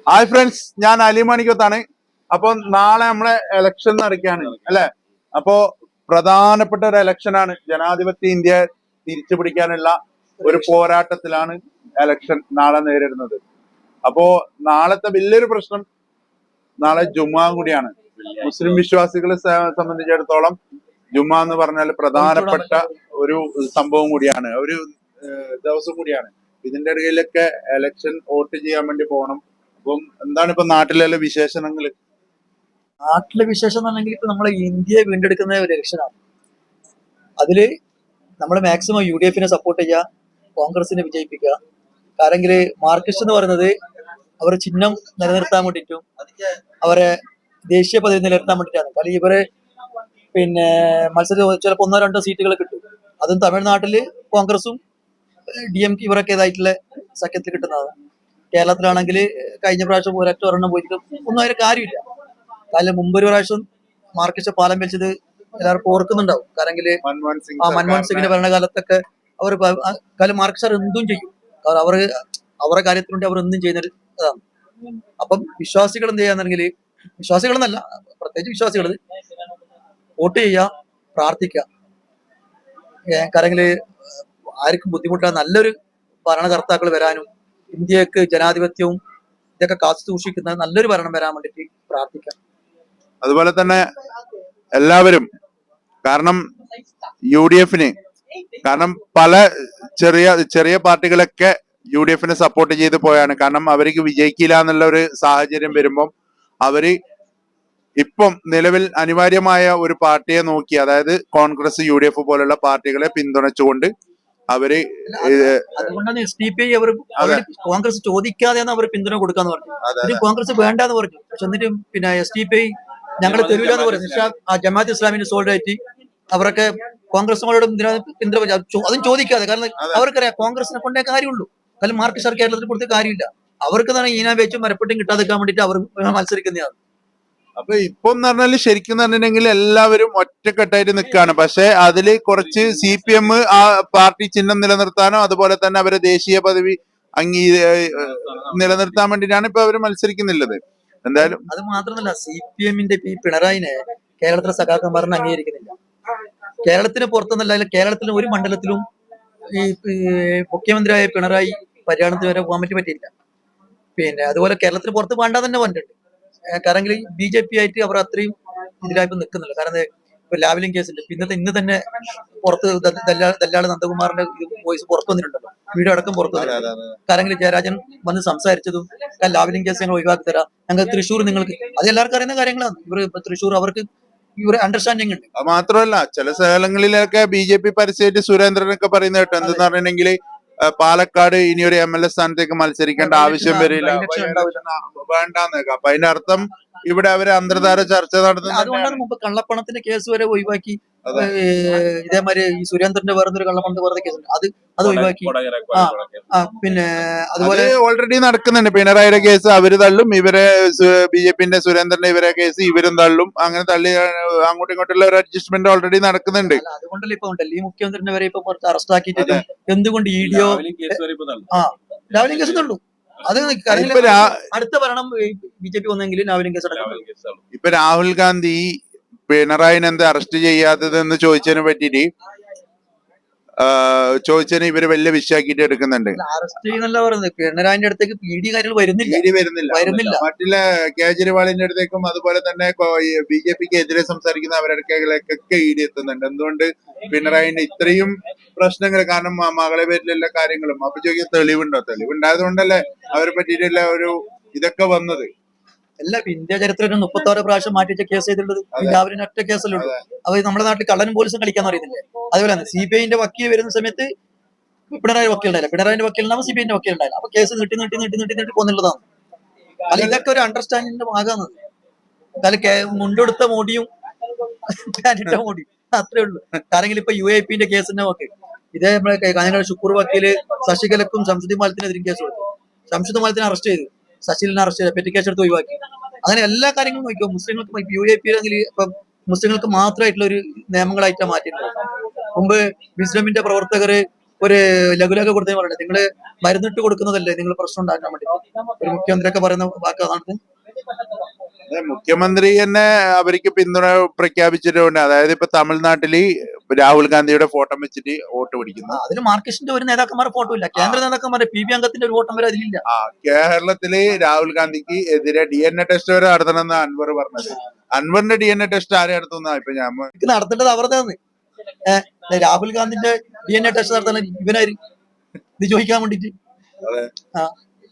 Hi friends, ഞാൻ അലിമാണിക്കത്താണ്. അപ്പൊ നാളെ നമ്മളെ എലക്ഷൻ നടക്കുകയാണ് അല്ലെ. അപ്പോ പ്രധാനപ്പെട്ട ഒരു എലക്ഷനാണ്. ജനാധിപത്യ ഇന്ത്യ തിരിച്ചു പിടിക്കാനുള്ള ഒരു പോരാട്ടത്തിലാണ് എലക്ഷൻ നാളെ നേരിടുന്നത്. അപ്പോ നാളത്തെ വലിയൊരു പ്രശ്നം, നാളെ ജുമാ കൂടിയാണ്. മുസ്ലിം വിശ്വാസികളെ സംബന്ധിച്ചിടത്തോളം ജുമാ എന്ന് പറഞ്ഞാൽ പ്രധാനപ്പെട്ട ഒരു സംഭവം കൂടിയാണ്, ഒരു ദിവസം കൂടിയാണ്. ഇതിന്റെ ഇടയിലൊക്കെ എലക്ഷൻ വോട്ട് ചെയ്യാൻ വേണ്ടി പോകണം. അപ്പം എന്താണ് ഇപ്പൊ നാട്ടിലെ വിശേഷണങ്ങള്? നാട്ടിലെ വിശേഷം എന്നുണ്ടെങ്കിൽ ഇപ്പൊ നമ്മളെ ഇന്ത്യയെ വീണ്ടെടുക്കുന്ന ഒരു ഇലക്ഷനാണ്. അതില് നമ്മൾ മാക്സിമം UDF സപ്പോർട്ട് ചെയ്യുക, കോൺഗ്രസിനെ വിജയിപ്പിക്കുക. കാരണം മാർക്സിസ്റ്റ് എന്ന് പറയുന്നത് അവർ ചിഹ്നം നിലനിർത്താൻ വേണ്ടിയിട്ടും അവരെ ദേശീയ പദവി നിലനിർത്താൻ വേണ്ടിയിട്ടാണ്. കാരണം ഇവരെ മത്സരം ചിലപ്പോൾ 1-2 സീറ്റുകൾ കിട്ടും. അതും തമിഴ്നാട്ടില് കോൺഗ്രസും DMK ഇവരൊക്കെ ഇതായിട്ടുള്ള സഖ്യത്തിൽ കിട്ടുന്നതാണ്. കേരളത്തിലാണെങ്കിൽ കഴിഞ്ഞ പ്രാവശ്യം ഒരൊറ്റ ഒരെണ്ണം പോയിട്ട് ഒന്നും അതിന് കാര്യമില്ല. കാരണം മുമ്പ് ഒരു പ്രാവശ്യം മാർക്സിസ്റ്റ് പാലം വെച്ചത് എല്ലാവർക്കും ഓർക്കുന്നുണ്ടാവും. കാരണം മൻമോഹൻ സിംഗിന്റെ ഭരണകാലത്തൊക്കെ അവർ കാലം മാർക്സിസ്റ്റ് എന്തും ചെയ്യും. അവരുടെ കാര്യത്തിന് വേണ്ടി അവർ എന്തും ചെയ്യുന്ന ഇതാണ്. അപ്പം വിശ്വാസികൾ എന്ത് ചെയ്യാന്നുണ്ടെങ്കിൽ, വിശ്വാസികളെന്നല്ല പ്രത്യേകിച്ച് വിശ്വാസികൾ വോട്ട് ചെയ്യുക, പ്രാർത്ഥിക്കുക. കാരണം ആർക്കും ബുദ്ധിമുട്ടാണ് നല്ലൊരു ഭരണകർത്താക്കൾ വരാനും ഇന്ത്യക്ക് ജനാധിപത്യവും ഇതൊക്കെ കാത്തു സൂക്ഷിക്കുന്ന നല്ലൊരു ഭരണം വരാൻ വേണ്ടിയിട്ട് പ്രാർത്ഥിക്കാം. അതുപോലെ തന്നെ എല്ലാവരും, കാരണം UDF കാരണം പല ചെറിയ ചെറിയ പാർട്ടികളൊക്കെ UDF സപ്പോർട്ട് ചെയ്ത് പോയാണ്. കാരണം അവർക്ക് വിജയിക്കില്ല എന്നുള്ള ഒരു സാഹചര്യം വരുമ്പം അവര് ഇപ്പം നിലവിൽ അനിവാര്യമായ ഒരു പാർട്ടിയെ നോക്കി, അതായത് കോൺഗ്രസ് UDF പോലുള്ള പാർട്ടികളെ പിന്തുണച്ചുകൊണ്ട് അവര് അതുകൊണ്ടാണ് SDPI അവർ കോൺഗ്രസ് ചോദിക്കാതെയാണ് അവർ പിന്തുണ കൊടുക്കാന്ന് പറഞ്ഞു. കോൺഗ്രസ് വേണ്ടെന്ന് പറഞ്ഞു. പക്ഷെ എന്നിട്ടും SDPI ഞങ്ങൾ തരൂല എന്ന് പറഞ്ഞു. ജമാഅത്ത് ഇസ്ലാമിന്റെ സോളിഡാരിറ്റി അവരൊക്കെ കോൺഗ്രസിനോടും പിന്തുണ അതും ചോദിക്കാതെ. കാരണം അവർക്കറിയാം കോൺഗ്രസിനെ കൊണ്ടേ കാര്യമുള്ളൂ. കാരണം മാർക്സിസ്റ്റ് കേരളത്തിൽ കൊടുത്ത കാര്യമില്ല. അവർക്ക് തന്നെ ഈന വെച്ചും മരപ്പെട്ടും കിട്ടാതിരിക്കാൻ വേണ്ടിയിട്ട് അവർ മത്സരിക്കുന്നതാണ്. അപ്പൊ ഇപ്പൊ എന്ന് പറഞ്ഞാല് ശരിക്കും പറഞ്ഞിട്ടുണ്ടെങ്കിൽ എല്ലാവരും ഒറ്റക്കെട്ടായിട്ട് നിൽക്കുകയാണ്. പക്ഷെ അതില് കുറച്ച് CPM ആ പാർട്ടി ചിഹ്നം നിലനിർത്താനോ അതുപോലെ തന്നെ അവരെ ദേശീയ പദവി നിലനിർത്താൻ വേണ്ടിയിട്ടാണ് ഇപ്പൊ അവര് മത്സരിക്കുന്നുള്ളത്. എന്തായാലും അത് മാത്രമല്ല, CPM-ന്റെ ഈ പിണറായിനെ കേരളത്തിലെ സഖാക്കന്മാരനെ അംഗീകരിക്കുന്നില്ല. കേരളത്തിന് പുറത്തുനിന്നല്ല, കേരളത്തിലെ ഒരു മണ്ഡലത്തിലും ഈ മുഖ്യമന്ത്രിയായ പിണറായി പര്യടനത്തിന് വരെ പോകാൻ പറ്റിയില്ല. അതുപോലെ കേരളത്തിന് പുറത്ത് വേണ്ട തന്നെ പറഞ്ഞിട്ടുണ്ട്. കാരണം BJP ആയിട്ട് അവർ അത്രയും ഇതിലായിപ്പോ നിൽക്കുന്നില്ല. കാരണം ഇപ്പൊ ലാവ്ലിൻ കേസിൽ ഇന്ന് തന്നെ പുറത്ത് ദല്ലാള് നന്ദകുമാറിന്റെ വോയിസ് പുറത്തു വന്നിട്ടുണ്ടല്ലോ, വീഡിയോ അടക്കം പുറത്തു വന്നിട്ടുണ്ട്. കാരണം ജയരാജൻ വന്ന് സംസാരിച്ചതും ലാവ്ലിൻ കേസ് ഞങ്ങൾ ഒഴിവാക്കി തരാം, ഞങ്ങൾ തൃശ്ശൂർ നിങ്ങൾക്ക്, അത് എല്ലാവർക്കും അറിയുന്ന കാര്യങ്ങളാണ്. തൃശ്ശൂർ അവർക്ക് ഒരു അണ്ടർസ്റ്റാൻഡിങ് ഉണ്ട്. അത് മാത്രമല്ല, ചില സ്ഥലങ്ങളിലൊക്കെ BJP പരസ്യമായിട്ട് സുരേന്ദ്രനൊക്കെ പറയുന്ന കേട്ടോ, എന്തെന്ന് പറഞ്ഞിട്ടുണ്ടെങ്കിൽ പാലക്കാട് ഇനി ഒരു MLA സ്ഥാനത്തേക്ക് മത്സരിക്കേണ്ട ആവശ്യം വരില്ല, വേണ്ടാന്നൊക്കെ. അപ്പൊ അതിന്റെ അർത്ഥം ഇവിടെ അവര് അന്തർധാര ചർച്ച നടത്തുന്നത്. അതുകൊണ്ടാണ് മുമ്പ് കള്ളപ്പണത്തിന്റെ കേസ് വരെ ഒഴിവാക്കി. ഇതേമാതിരി ഈ സുരേന്ദ്രന്റെ വേറൊരു കള്ളപ്പണത്ത് വെറുതെ കേസുണ്ട്, അത് ഒഴിവാക്കി. അതുപോലെ ഓൾറെഡി നടക്കുന്നുണ്ട്. പിണറായിയുടെ കേസ് അവര് തള്ളും, ഇവരെ BJP-ന്റെ സുരേന്ദ്രന്റെ ഇവരെ കേസ് ഇവരും തള്ളും. അങ്ങനെ തള്ളി അങ്ങോട്ടും ഇങ്ങോട്ടുള്ള ഒരു അഡ്ജസ്റ്റ്മെന്റ് ഓൾറെഡി നടക്കുന്നുണ്ട്. അതുകൊണ്ടല്ലേ ഇപ്പൊ ഉണ്ടല്ലോ ഈ മുഖ്യമന്ത്രിനെ വരെ ഇപ്പൊ പുറത്ത് അറസ്റ്റ് ആക്കിയിട്ട് എന്തുകൊണ്ട് EDO ലാവ്ലിൻ കേസ് തള്ളു. അത് അടുത്ത ഭരണം BJP വന്നെങ്കിൽ ലാവ്ലിൻ കേസ് അടക്കം. ഇപ്പൊ രാഹുൽ ഗാന്ധി പിണറായിനെ എന്താ അറസ്റ്റ് ചെയ്യാത്തതെന്ന് ചോദിച്ചതിനെ പറ്റിയിട്ട് ചോദിച്ചതിന് ഇവര് വലിയ വിഷയാക്കിയിട്ട് എടുക്കുന്നുണ്ട്. അറസ്റ്റ് ചെയ്യുന്നല്ല പറയുന്നത്, പിണറായിന്റെ അടുത്തേക്ക് PD കാര്യങ്ങൾ വരുന്നില്ല. മറ്റുള്ള കേജ്രിവാളിന്റെ അടുത്തേക്കും അതുപോലെ തന്നെ BJPക്ക് എതിരെ സംസാരിക്കുന്ന അവരുടെ ED എത്തുന്നുണ്ട്. എന്തുകൊണ്ട് പിണറായിന്റെ ഇത്രയും പ്രശ്നങ്ങൾ? കാരണം മകളെ പേരിലുള്ള കാര്യങ്ങളും. അപ്പൊ ചോദിക്കാൻ തെളിവുണ്ടോ? തെളിവുണ്ടായത് കൊണ്ടല്ലേ അവരെ പറ്റിയിട്ടുള്ള ഒരു ഇതൊക്കെ വന്നത്. അല്ല, ഇന്ത്യ ചരിത്രത്തിൽ 36 പ്രാവശ്യം മാറ്റിവെച്ച കേസ് ചെയ്തിട്ടുള്ളത് ലാവ്ലിൻ ഒറ്റ കേസല്ലേ ഉള്ളൂ. അത് നമ്മുടെ നാട്ടിൽ കള്ളനും പോലീസും കളിക്കാൻ അറിയുന്നില്ലേ? അതുപോലെ CPI-ന്റെ വക്കീൽ വരുന്ന സമയത്ത് പിണറായി വക്കീൽ ഉണ്ടായില്ല, പിണറായിന്റെ വക്കീൽ ഉണ്ടാവും, CPI-ന്റെ വക്കീൽ ഉണ്ടായില്ല. അപ്പൊ കേസ് നീട്ടി പോന്നുള്ളതാണ്. അല്ല, ഇതൊക്കെ ഒരു അണ്ടർസ്റ്റാൻഡിങ്ങിന്റെ ഭാഗമാണ്. മുണ്ടെടുത്ത മോഡിയും പാനിട്ട മോഡിയും അത്രേ ഉള്ളൂ. കാരണം ഇപ്പൊ UAP-ന്റെ കേസ് തന്നെ നോക്കി. ഇതേ നമ്മളെ ശുക്കൂർ വക്കീല് ശശികലക്കും ശംസുദ്ദീൻ മാലത്തിനെതിരും കേസ് കൊടുത്തു. ശംസുദ്ദീൻ മാലത്തിനെ അറസ്റ്റ് ചെയ്തു, ശശിലിനെ അറസ്റ്റ് ചെയ്ത് പെറ്റി കേസ് എടുത്ത് ഒഴിവാക്കി. അങ്ങനെ എല്ലാ കാര്യങ്ങളും നോക്കിയോ മുസ്ലിങ്ങൾക്ക് UAP ഇപ്പം മുസ്ലിങ്ങൾക്ക് മാത്രമായിട്ടുള്ള ഒരു നിയമങ്ങളായിട്ടാണ് മാറ്റിയിട്ടുള്ളത്. മുമ്പ് മുസ്ലിമിന്റെ പ്രവർത്തകര് ഒരു ലഘുലേഖ കൊടുത്തേ പറയട്ടെ, നിങ്ങള് മരുന്നിട്ട് കൊടുക്കുന്നതല്ലേ നിങ്ങൾ പ്രശ്നം ഉണ്ടാക്കാൻ വേണ്ടി. ഒരു മുഖ്യമന്ത്രിയൊക്കെ പറയുന്ന വാക്ക് അതാണ്. അതെ, മുഖ്യമന്ത്രി തന്നെ അവർക്ക് പിന്തുണ പ്രഖ്യാപിച്ചിട്ടുണ്ട്. അതായത് ഇപ്പൊ തമിഴ്നാട്ടില് രാഹുൽ ഗാന്ധിയുടെ ഫോട്ടോ വെച്ചിട്ട് വോട്ട് പിടിക്കുന്നു. അതിൽ മാർക്സിന്റെ ഒരു നേതാക്കന്മാരെ ഫോട്ടോ ഇല്ല. കേന്ദ്ര നേതാക്കന്മാരെ PB അംഗത്തിന്റെ ഒരു വോട്ടം വരെ അതിലില്ല. കേരളത്തില് രാഹുൽ ഗാന്ധിക്ക് എതിരെ DNA ടെസ്റ്റ് വരെ നടത്തണമെന്ന് അൻവർ പറഞ്ഞത്. അൻവറിന്റെ DNA ടെസ്റ്റ് ആരെ നടത്തുന്ന ഇപ്പൊ ഞാൻ ഇത് നടത്തേണ്ടത് അവരുടെയാണ്. രാഹുൽ ഗാന്ധിന്റെ DNA ടെസ്റ്റ് നടത്താൻ ഇവനായി ഇത് ചോദിക്കാൻ വേണ്ടിട്ട്.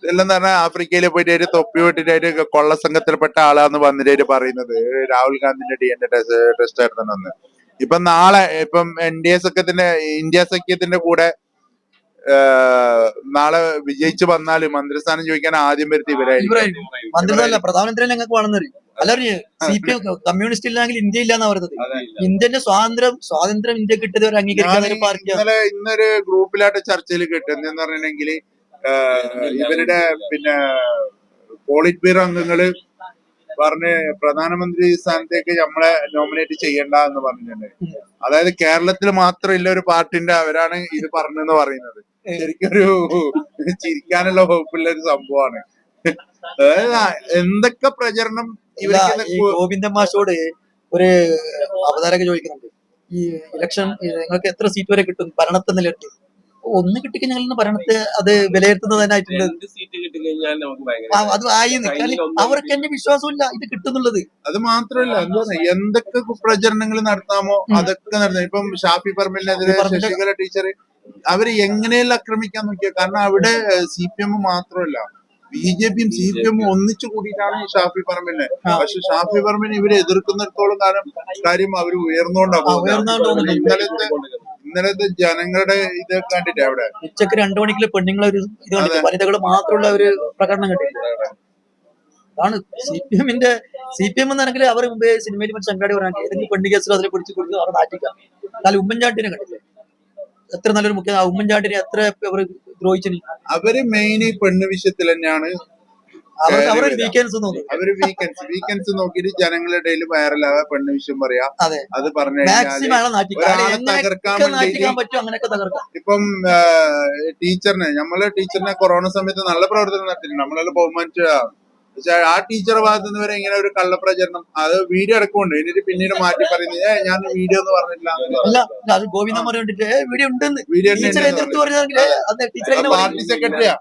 ഇതെല്ലാം പറഞ്ഞാൽ ആഫ്രിക്കയിൽ പോയിട്ട് തൊപ്പി വിട്ടിട്ട് കൊള്ള സംഘത്തിൽപ്പെട്ട ആളാന്ന് വന്നിട്ട് പറയുന്നത് രാഹുൽ ഗാന്ധിന്റെ DNA ടെസ്റ്റ് നടത്തണമെന്ന്. ഇപ്പൊ നാളെ ഇപ്പം ഇന്ത്യ സഖ്യത്തിന്റെ കൂടെ നാളെ വിജയിച്ചു വന്നാല് മന്ത്രിസ്ഥാനം ചോദിക്കാൻ ആദ്യം വരുത്തി ഇവരായിരിക്കും. മന്ത്രിസഭ പ്രധാനമന്ത്രി ഞങ്ങൾക്ക് വേണമെന്ന് അല്ലറിഞ്ഞ് CPM കമ്മ്യൂണിസ്റ്റ് ഇല്ലെങ്കിൽ ഇന്ത്യ ഇല്ലാന്നാ പറയുന്നത്. ഇന്ത്യന്റെ സ്വാതന്ത്ര്യം ഇന്ത്യ കിട്ടിയത് ഒരു അംഗീകരിക്കാത്ത ഒരു പാർട്ടിയാണ്. ഇന്നൊരു ഗ്രൂപ്പിലായിട്ട് ചർച്ചയിൽ കിട്ടും എന്താന്ന് പറഞ്ഞിട്ടുണ്ടെങ്കിൽ ഇവരുടെ പിന്നെ പോളിറ്റ് ബ്യൂറോ അംഗങ്ങള് പറഞ്ഞ് പ്രധാനമന്ത്രി സ്ഥാനത്തേക്ക് നമ്മളെ നോമിനേറ്റ് ചെയ്യണ്ട എന്ന് പറഞ്ഞിട്ടുണ്ട്. അതായത് കേരളത്തിൽ മാത്രമില്ല ഒരു പാർട്ടിന്റെ അവരാണ് ഇത് പറഞ്ഞെന്ന് പറയുന്നത്. ശരിക്കൊരു ചിരിക്കാനുള്ള വകുപ്പുള്ള ഒരു സംഭവമാണ്. അതായത് എന്തൊക്കെ പ്രചരണം ഗോവിന്ദൻ മാഷോട് ഒരു അവതാരക ചോദിക്കുന്നുണ്ട്, ഈ ഇലക്ഷൻ നിങ്ങൾക്ക് എത്ര സീറ്റ് വരെ കിട്ടും ഭരണത്തെ നിലയിട്ട്? ഒന്ന് കിട്ടിക്കഴിഞ്ഞാൽ ഭരണത്തെ അത് വിലയിരുത്തുന്നതിനായിട്ടുണ്ട്. അത് ആയി അവർക്ക് എന്നെ വിശ്വാസമില്ല ഇത് കിട്ടുന്നുള്ളത്. അത് മാത്രമല്ല എന്തൊക്കെ പ്രചരണങ്ങൾ നടത്താമോ അതൊക്കെ നടത്താം. ഇപ്പം ഷാഫി പറമ്പിലിനെതിരെ ശശികല ടീച്ചർ അവര് എങ്ങനെയെല്ലാം ആക്രമിക്കാൻ നോക്കിയ. കാരണം അവിടെ CPM മാത്രമല്ല BJPയും CPM ഒന്നിച്ചു കൂടിയിട്ടാണ് ഷാഫി പറമ്പിലിനെ. പക്ഷെ ഷാഫി പറമ്പിനെ ഇവര് എതിർക്കുന്നിടത്തോളം കാര്യം അവർ ഉയർന്നുകൊണ്ടാകും. ഇന്നലത്തെ ജനങ്ങളുടെ ഇത് കണ്ടിട്ടേ അവിടെ ഉച്ചക്ക് 2 മണിക്കുള്ള പെണ്ണുങ്ങളെ ഒരു ഇത് കണ്ടിട്ട് വനിതകൾ മാത്രമുള്ള ഒരു പ്രകടനം കണ്ടിട്ടില്ല. അതാണ് CPM എന്നാണെങ്കിൽ അവർ മുമ്പേ സിനിമയിൽ മറ്റു സംഘാടി പറയാൻ ഏതെങ്കിലും പെണ്ണു കേസിൽ അതിനെ പിടിച്ചു കൊടുത്ത് അവർ നാട്ടിക്കാം. എന്നാൽ ഉമ്മൻചാണ്ടിനെ കണ്ടില്ലേ, എത്ര നല്ലൊരു ഉമ്മൻചാണ്ടിനെ എത്ര അവർ ദ്രോഹിച്ചു. അവര് മെയിൻ പെണ്ണ് വിഷയത്തിൽ തന്നെയാണ് അവര് വീക്കെൻഡ്സ് നോക്കിയിട്ട് ജനങ്ങളുടെ ഇടയിൽ വൈറലാകാൻ പെണ്ണ് വിഷയം പറയാ. അത് പറഞ്ഞു തകർക്കാൻ വേണ്ടി ഇപ്പം ടീച്ചറിനെ കൊറോണ സമയത്ത് നല്ല പ്രവർത്തനം നടത്തിയിട്ടുണ്ട്. നമ്മളെല്ലാം ബഹുമാനിച്ചതാണ്. പക്ഷെ ആ ടീച്ചറുടെ ഭാഗത്ത് നിന്ന് വരെ ഇങ്ങനെ ഒരു കള്ളപ്രചരണം അത് വീഡിയോ അടക്കമുണ്ട്. എന്നിട്ട് പിന്നീട് മാറ്റി പറയുന്നത് ഞാൻ വീഡിയോ എന്ന് പറഞ്ഞിട്ടില്ല. ഗോവിന്ദൻ പറഞ്ഞിട്ട് വീഡിയോ ഉണ്ടെന്ന് പാർട്ടി സെക്രട്ടറിയാ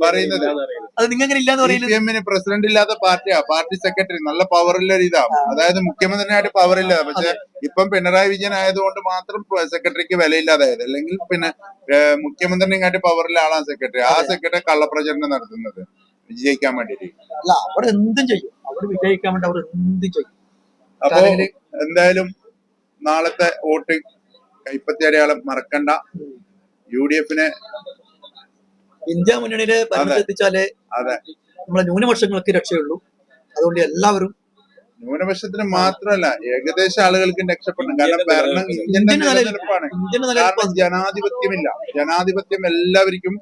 പറയുന്നത്. അത് നിങ്ങൾക്ക് ഇല്ലാന്ന് പറയുന്നത്. CPM പ്രസിഡന്റ് ഇല്ലാത്ത പാർട്ടിയാ പാർട്ടി സെക്രട്ടറി. നല്ല പവറുള്ള ഒരു ഇതാ. അതായത് മുഖ്യമന്ത്രിനായിട്ട് പവറില്ല. പക്ഷെ ഇപ്പം പിണറായി വിജയൻ ആയതുകൊണ്ട് മാത്രം സെക്രട്ടറിക്ക് വിലയില്ലാതായത്. അല്ലെങ്കിൽ പിന്നെ മുഖ്യമന്ത്രിനെക്കാട്ടി പവറുള്ള ആളാണ് സെക്രട്ടറി. ആ സെക്രട്ടറി കള്ളപ്രചരണം നടത്തുന്നത് വിജയിക്കാൻ വേണ്ടിട്ട്. അല്ല അവർ എന്തും ചെയ്യും. അവർ വിജയിക്കാൻ വേണ്ടി അവർ എന്തും ചെയ്യും. അപ്പൊ എന്തായാലും നാളത്തെ വോട്ട് കൈപ്പത്തി അടയാളം മറക്കണ്ട. UDFനെ ഇന്ത്യ മുന്നണിയിലെ പരിശോധിച്ചാലേ നമ്മളെ ന്യൂനപക്ഷങ്ങൾക്ക് രക്ഷയുള്ളൂ. അതുകൊണ്ട് എല്ലാവരും ന്യൂനപക്ഷത്തിന് മാത്രമല്ല ഏകദേശം ആളുകൾക്കും രക്ഷപ്പെടണം. കാരണം ഭരണം ഇന്ത്യന്റെ നിലനിൽപ്പാണ്. കാരണം ജനാധിപത്യമില്ല. ജനാധിപത്യം എല്ലാവർക്കും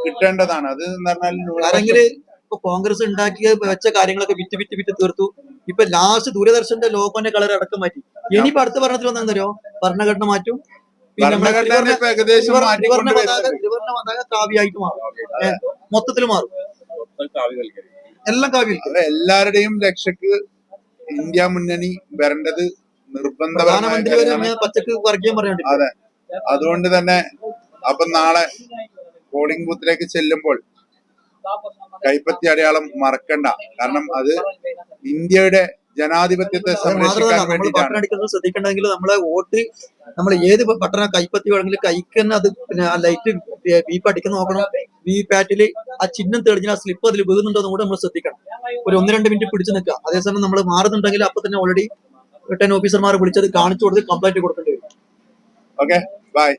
കിട്ടേണ്ടതാണ്. അത് എന്ന് പറഞ്ഞാൽ ഇപ്പൊ കോൺഗ്രസ് ഉണ്ടാക്കിയ വെച്ച കാര്യങ്ങളൊക്കെ വിറ്റ് തീർത്തു. ഇപ്പൊ ലാസ്റ്റ് ദൂരദർശന്റെ ലോകോന്റെ കളർ അടക്കം മാറ്റി. ഇനിയിപ്പോ അടുത്ത ഭരണത്തിൽ വന്നോ ഭരണഘടന മാറ്റും. കാവ്യായിട്ട് മാറും. മൊത്തത്തിൽ മാറും. എല്ലാം കാവ്യം. എല്ലാവരുടെയും രക്ഷക്ക് ഇന്ത്യ മുന്നണി വരേണ്ടത് പ്രധാനമന്ത്രി വരെ പച്ചക്ക് വർഗീയം പറയാൻ. അതെ, അതുകൊണ്ട് തന്നെ അപ്പൊ നാളെ പോളിംഗ് ബൂത്തിലേക്ക് ചെല്ലുമ്പോൾ കൈപ്പത്തി അടയാളം മറക്കണ്ട. കാരണം അത് ഇന്ത്യയുടെ ജനാധിപത്യത്തെ സംരക്ഷിക്കാൻ വേണ്ടിയിട്ടാണ്. ശ്രദ്ധിക്കണമെങ്കിൽ നമ്മളെ വോട്ട് നമ്മൾ ഏത് പട്ടണ കൈപ്പത്തി വേണമെങ്കിൽ കൈക്ക് തന്നെ അത് പിന്നെ ലൈറ്റ് വീപ്പ് അടിക്കുന്ന നോക്കണം. VPAT-ല് ആ ചിഹ്നം തെളിഞ്ഞാൽ ആ സ്ലിപ്പ് അതിൽ വീഴുന്നുണ്ടോ എന്ന് കൂടെ നമ്മൾ ശ്രദ്ധിക്കണം. ഒരു 1-2 മിനിറ്റ് പിടിച്ചു നിൽക്കുക. അതേസമയം നമ്മൾ മാറുന്നുണ്ടെങ്കിൽ അപ്പൊ തന്നെ ഓൾറെഡി റിട്ടേൺ ഓഫീസർമാർ വിളിച്ചത് കാണിച്ചു കൊടുത്ത് കംപ്ലൈന്റ് കൊടുക്കേണ്ടി വരും. Okay, by.